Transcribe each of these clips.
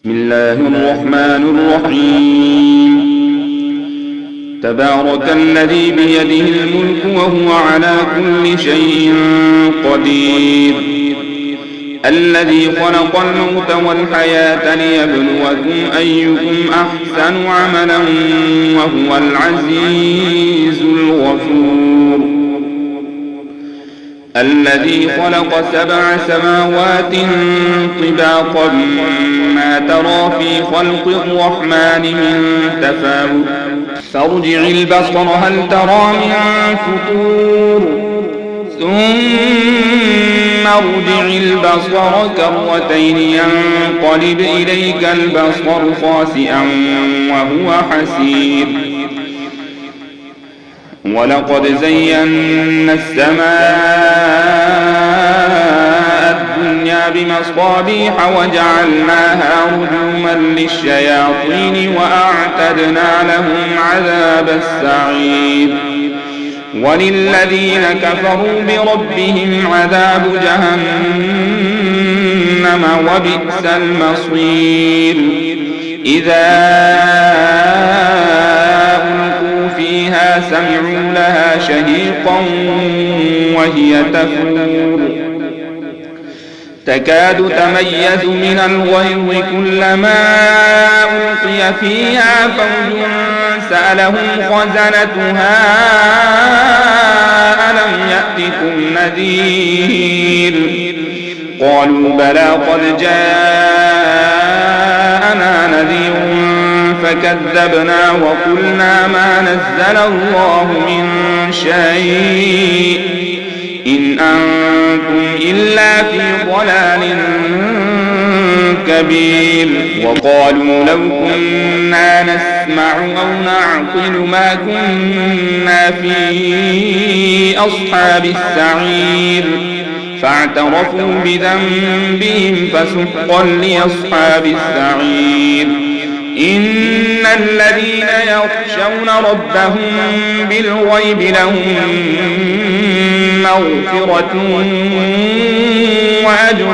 بسم الله الرحمن الرحيم. تبارك الذي بيده الملك وهو على كل شيء قدير، الذي خلق الموت والحياة ليبلوكم أيكم أحسن عملا وهو العزيز الغفور. الذي خلق 7 سماوات طباقا ما ترى في خلق الرحمن من تفاوت فارجع البصر هل ترى من فطور ثم ارجع البصر كرتين ينقلب إليك البصر خاسئا وهو حسير. ولقد زينا السماء الدنيا بمصابيح وجعلناها رجوما للشياطين وأعتدنا لهم عذاب السعير. وللذين كفروا بربهم عذاب جهنم وبئس المصير. إذا ألقوا فيها سمعوا لها شهيقا وهي تفور تكاد تميز من الغيظ كلما ألقي فيها فوج سألهم خزنتها ألم يأتكم نذير قالوا بلى قد جاءنا نذير فكذبنا وقلنا ما نزل الله من شيء إن أنتم إلا في ضلال كبير. وقالوا لو كنا نسمع أو نعقل ما كنا في أصحاب السعير فاعترفوا بذنبهم فسحقا لأصحاب السعير. إن الذين يخشون ربهم بالغيب لهم مغفرة وأجر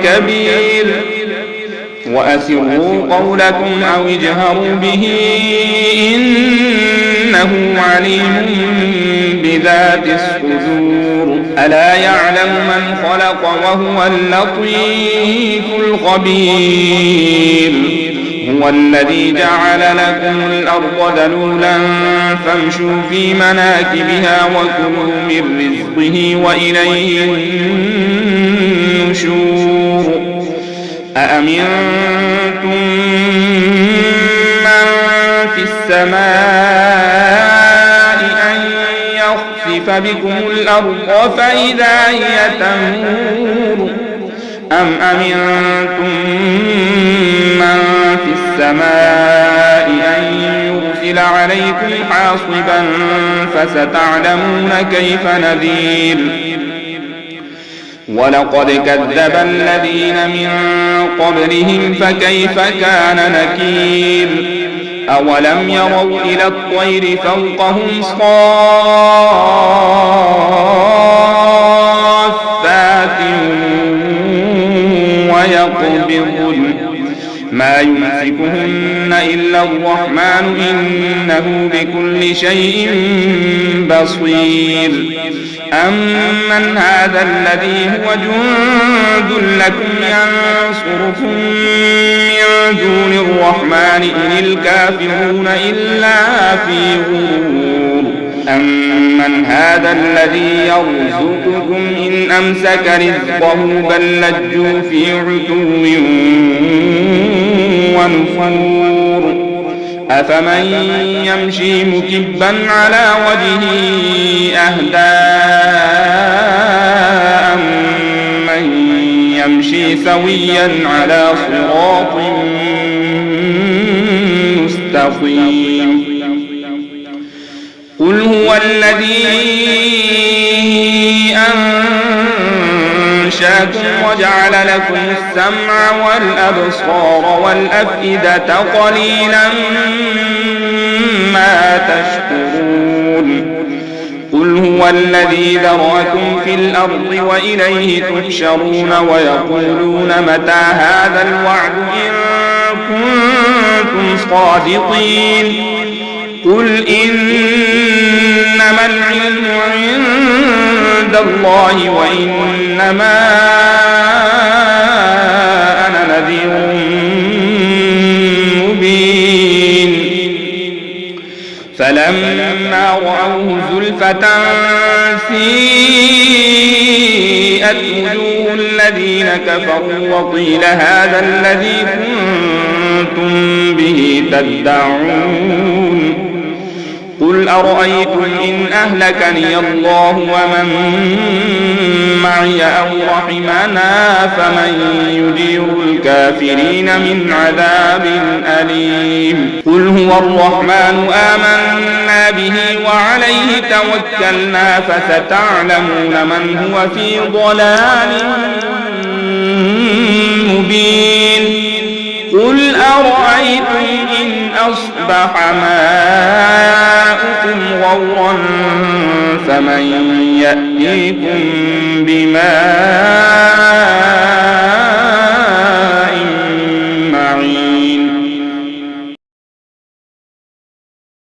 كبير. وأسروا قولكم أو اجهروا به إنه عليم بذات الصدور. ألا يعلم من خلق وهو اللطيف الخبير. هو الذي جعل لكم الأرض ذلولا فامشوا في مناكبها وكلوا من رزقه وإليه النشور. أأمنتم من في السماء أن يخسف بكم الأرض فإذا هي تمور أم أمنتم من في السماء أن يرسل عليكم حاصبا فستعلمون كيف نذير. ولقد كذب الذين من قبلهم فكيف كان نكير. أولم يروا إلى الطير فوقهم صافات ويقبضن ما يمسكهن إلا الرحمن إنه بكل شيء بصير. أمن هذا الذي هو جند لكم ينصركم من دون الرحمن إن الكافرون إلا في غرور. أمن هذا الذي يرزقكم إن أمسك رزقه بل لجوا في عتو ونفور. أفمن يمشي مكبا على وجهه أهدى أمن يمشي سويا على صراط مستقيم. قل هو الذي أنشأكم وجعل لكم السمع والأبصار والأفئدة قليلا ما تشكرون. قل هو الذي ذرأكم في الأرض وإليه تحشرون ويقولون متى هذا الوعد إن كنتم صادقين قل إنما العلم عند الله وإنما أنا نذير مبين فلما رأوه زلفة سيئت وجوه الذين كفروا وقيل هذا الذي كنتم به تدعون قل أرأيتم إن أهلكني الله ومن معي أو رحمنا فمن يجير الكافرين من عذاب أليم قل هو الرحمن آمنا به وعليه توكلنا فستعلمون من هو في ضلال مبين قل أرأيتم إن أصبح ماؤكم غورا فمن يأتيكم بماء